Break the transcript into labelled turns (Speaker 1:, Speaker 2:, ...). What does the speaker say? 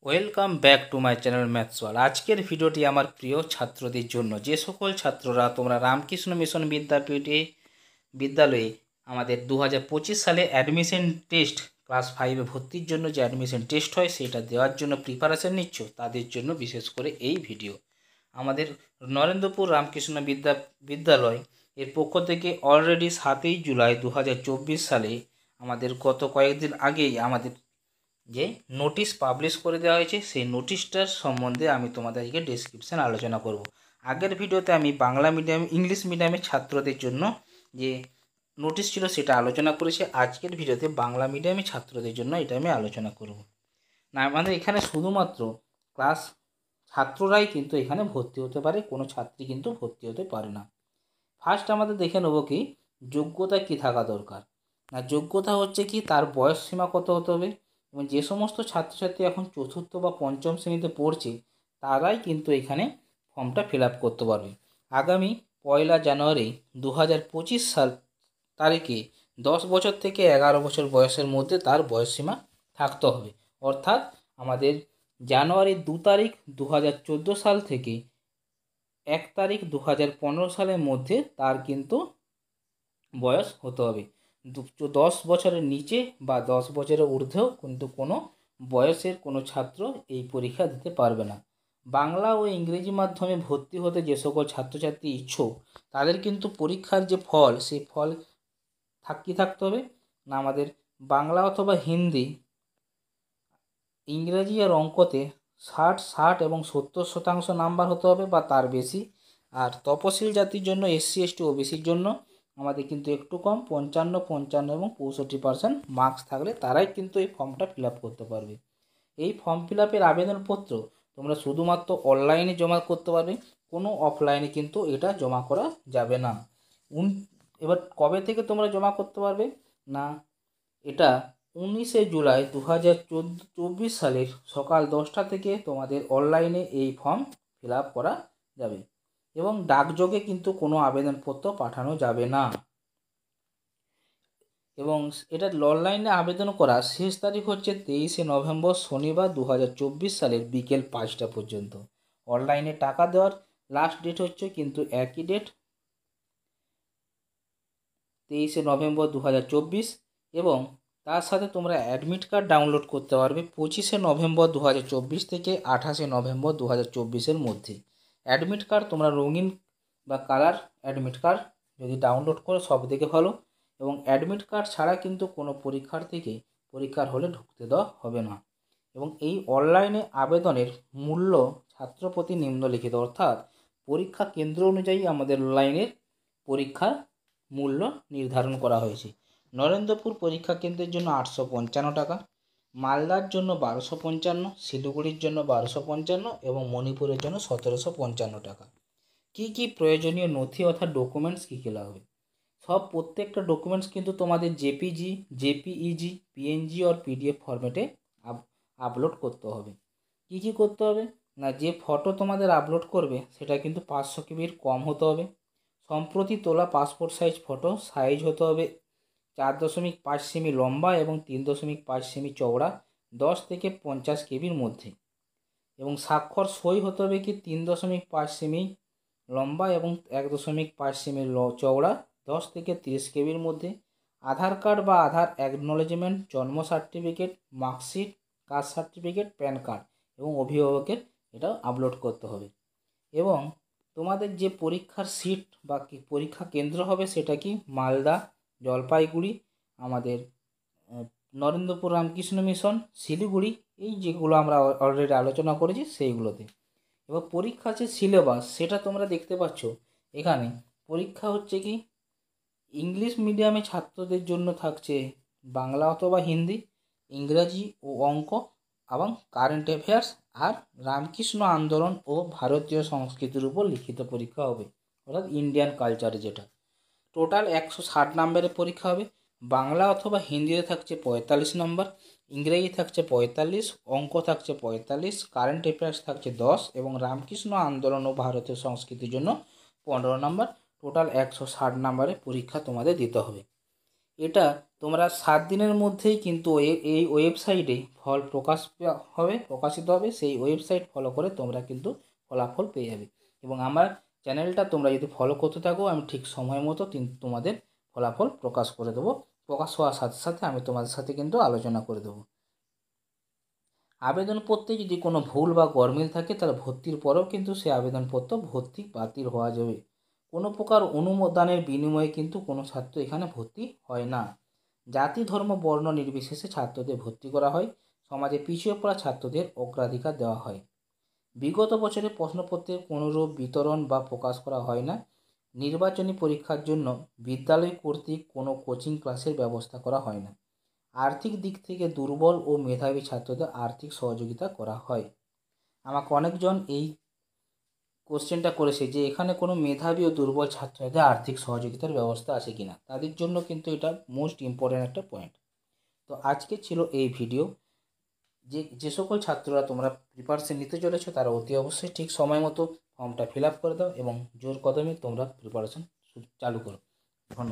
Speaker 1: Welcome back to my channel ম্যাথসওয়াল। আজকের ভিডিওটি আমার প্রিয় ছাত্রদের জন্য। যে সকল ছাত্ররা তোমরা রামকৃষ্ণ মিশন বিদ্যালয়ে আমাদের 2025 সালে অ্যাডমিশন টেস্ট ক্লাস 5-এ ভর্তির জন্য যে অ্যাডমিশন টেস্ট হয় সেটা দেওয়ার জন্য প্রিপারেশন নিচ্ছ, তাদের জন্য বিশেষ করে এই ভিডিও। আমাদের নরেন্দ্রপুর রামকৃষ্ণ বিদ্যালয় এর পক্ষ থেকে অলরেডি 7ই জুলাই 2024 সালে আমাদের গত কয়েকদিন আগেই আমাদের যে নোটিশ পাবলিশ করে দেওয়া হয়েছে, সেই নোটিশটার সম্বন্ধে আমি তোমাদেরকে ডেসক্রিপশান আলোচনা করব। আগের ভিডিওতে আমি বাংলা মিডিয়াম ইংলিশ মিডিয়ামের ছাত্রদের জন্য যে নোটিশ ছিল সেটা আলোচনা করেছি। আজকের ভিডিওতে বাংলা মিডিয়ামের ছাত্রদের জন্য এটা আমি আলোচনা করব। না, আমাদের এখানে শুধুমাত্র ক্লাস ছাত্ররাই কিন্তু এখানে ভর্তি হতে পারে, কোনো ছাত্রী কিন্তু ভর্তি হতে পারে না। ফার্স্ট আমাদের দেখে নেব কি যোগ্যতা কি থাকা দরকার। না, যোগ্যতা হচ্ছে কি তার বয়স সীমা কত হতে হবে, এবং যে সমস্ত ছাত্রছাত্রী এখন চতুর্থ বা পঞ্চম শ্রেণীতে পড়ছে তারাই কিন্তু এখানে ফর্মটা ফিল আপ করতে পারবে। আগামী 1 জানুয়ারি 2025 সাল তারিখে 10 বছর থেকে 11 বছর বয়সের মধ্যে তার বয়সসীমা থাকতে হবে। অর্থাৎ আমাদের জানুয়ারি 2 তারিখ 2014 সাল থেকে 1 তারিখ 2015 সালের মধ্যে তার কিন্তু বয়স হতে হবে। 10 বছরের নিচে বা 10 বছরের ঊর্ধ্বেও কিন্তু কোনো বয়সের কোনো ছাত্র এই পরীক্ষা দিতে পারবে না। বাংলা ও ইংরেজি মাধ্যমে ভর্তি হতে যে সকল ছাত্রছাত্রী ইচ্ছুক তাদের কিন্তু পরীক্ষার যে ফল, সেই ফল থাকতে হবে না আমাদের বাংলা অথবা হিন্দি, ইংরেজি আর অঙ্কতে 60 এবং 70% নাম্বার হতে হবে বা তার বেশি। আর তপশিল জাতির জন্য SC ST OBCর জন্য আমাদের কিন্তু একটু কম 55, 55 এবং 65% মার্কস থাকলে তারাই কিন্তু এই ফর্মটা ফিল আপ করতে পারবে। এই ফর্ম ফিল আপের আবেদনপত্র তোমরা শুধুমাত্র অনলাইনে জমা করতে পারবে, কোনো অফলাইনে কিন্তু এটা জমা করা যাবে না। এবার কবে থেকে তোমরা জমা করতে পারবে না, এটা 19 জুলাই 2024 সালের সকাল 10টা থেকে তোমাদের অনলাইনে এই ফর্ম ফিল আপ করা যাবে, এবং ডাকযোগে কিন্তু কোনো আবেদনপত্র পাঠানো যাবে না। এবং এটা অনলাইনে আবেদন করা শেষ তারিখ হচ্ছে 23 নভেম্বর শনিবার 2024 সালের বিকেল 5টা পর্যন্ত। অনলাইনে টাকা দেওয়ার লাস্ট ডেট হচ্ছে কিন্তু একই ডেট 23 নভেম্বর 2024, এবং তার সাথে তোমরা অ্যাডমিট কার্ড ডাউনলোড করতে পারবে 25 নভেম্বর 2024 থেকে 28 নভেম্বর 2024-এর মধ্যে। অ্যাডমিট কার্ড তোমরা রঙিন বা কালার অ্যাডমিট কার্ড যদি ডাউনলোড করো সব থেকে ভালো, এবং অ্যাডমিট কার্ড ছাড়া কিন্তু কোনো পরীক্ষার্থীকে পরীক্ষার হলে ঢুকতে দেওয়া হবে না। এবং এই অনলাইনে আবেদনের মূল্য ছাত্রপ্রতি নিম্নলিখিত, অর্থাৎ পরীক্ষা কেন্দ্র অনুযায়ী আমাদের অনলাইনের পরীক্ষার মূল্য নির্ধারণ করা হয়েছে। নরেন্দ্রপুর পরীক্ষা কেন্দ্রের জন্য 855 টাকা, মালদার জন্য 1255, শিলিগুড়ির জন্য 1255 এবং মণিপুরের জন্য 1755 টাকা। কী কী প্রয়োজনীয় নথি অর্থাৎ ডকুমেন্টস কী কী লাগবে, প্রত্যেকটা ডকুমেন্টস কিন্তু তোমাদের জেপিজি, জেপিইজি, পিএনজি আর PDF ফরম্যাটে আপলোড করতে হবে। কী কী করতে হবে না, যে ফটো তোমাদের আপলোড করবে সেটা কিন্তু 500 কেবির কম হতে হবে। সম্প্রতি তোলা পাসপোর্ট সাইজ ফটো, সাইজ হতে হবে 4.5 সেমি লম্বা এবং 3.5 সেমি চওড়া, 10 থেকে 50 কেবির মধ্যে। এবং স্বাক্ষর সই হতে হবে কি 3.5 সেমি লম্বা এবং 1.5 সেমি চওড়া, 10 থেকে 30 কেবির মধ্যে। আধার কার্ড বা আধার অ্যাকনোলেজমেন্ট, জন্ম certificate, marksheet, caste certificate, PAN card এবং অভিভাবকের এটা আপলোড করতে হবে। এবং তোমাদের যে পরীক্ষার সিট বা পরীক্ষা কেন্দ্র হবে সেটা কি মালদা, জলপাইগুড়ি, আমাদের নরেন্দ্রপুর রামকৃষ্ণ মিশন, শিলিগুড়ি, এই যেগুলো আমরা অলরেডি আলোচনা করেছি সেইগুলোতে। এবার পরীক্ষা যে সিলেবাস সেটা তোমরা দেখতে পাচ্ছ এখানে। পরীক্ষা হচ্ছে কি ইংলিশ মিডিয়ামে ছাত্রদের জন্য থাকছে বাংলা অথবা হিন্দি, ইংরাজি ও অঙ্ক এবং কারেন্ট অ্যাফেয়ার্স, আর রামকৃষ্ণ আন্দোলন ও ভারতীয় সংস্কৃতির উপর লিখিত পরীক্ষা হবে, অর্থাৎ ইন্ডিয়ান কালচারে যেটা। টোটাল 160 নম্বরের পরীক্ষা হবে। বাংলা অথবা হিন্দিতে থাকছে 45 নম্বর, ইংরেজি থাকছে 45, অঙ্ক থাকছে 45, কারেন্ট অ্যাফেয়ার্স থাকছে 10 এবং রামকৃষ্ণ আন্দোলন ও ভারতীয় সংস্কৃতির জন্য 15 নম্বর। টোটাল 160 নম্বরের পরীক্ষা তোমাদের দিতে হবে। এটা তোমরা 7 দিনের মধ্যেই কিন্তু এই ওয়েবসাইটে ফল প্রকাশিত হবে। সেই ওয়েবসাইট ফলো করে তোমরা কিন্তু ফলাফল পেয়ে যাবে। এবং আমার চ্যানেলটা তোমরা যদি ফলো করতে থাকো, আমি ঠিক সময় মতো তোমাদের ফলাফল প্রকাশ করে দেবো। প্রকাশ হওয়ার সাথে সাথে আমি তোমাদের সাথে কিন্তু আলোচনা করে দেবো। আবেদনপত্রে যদি কোনো ভুল বা গরমিল থাকে তাহলে ভর্তির পরেও কিন্তু সেই আবেদনপত্র ভর্তি বাতিল হওয়া যাবে। কোনো প্রকার অনুমোদনের বিনিময়ে কিন্তু কোনো ছাত্র এখানে ভর্তি হয় না। জাতি, ধর্ম, বর্ণ নির্বিশেষে ছাত্রদের ভর্তি করা হয়। সমাজে পিছিয়ে পড়া ছাত্রদের অগ্রাধিকার দেওয়া হয়। বিগত বছরে প্রশ্নপত্রের কোনোরূপ বিতরণ বা প্রকাশ করা হয় না। নির্বাচনী পরীক্ষার জন্য বিদ্যালয় কর্তৃক কোনো কোচিং ক্লাসের ব্যবস্থা করা হয় না। আর্থিক দিক থেকে দুর্বল ও মেধাবী ছাত্রদের আর্থিক সহযোগিতা করা হয়। আমাকে অনেকজন এই কোশ্চেনটা করেছে যে এখানে কোনো মেধাবী ও দুর্বল ছাত্রদের আর্থিক সহযোগিতার ব্যবস্থা আছে কিনা। তাদের জন্য কিন্তু এটা মোস্ট ইম্পর্ট্যান্ট একটা পয়েন্ট। তো আজকে ছিল এই ভিডিও। যে সকল ছাত্ররা তোমরা প্রিপারেশন নিতে চলেছো তারা অতি অবশ্যই ঠিক সময় মতো ফর্মটা ফিল আপ করে দাও এবং জোর কদমে তোমরা প্রিপারেশন চালু করো। ধন্যবাদ।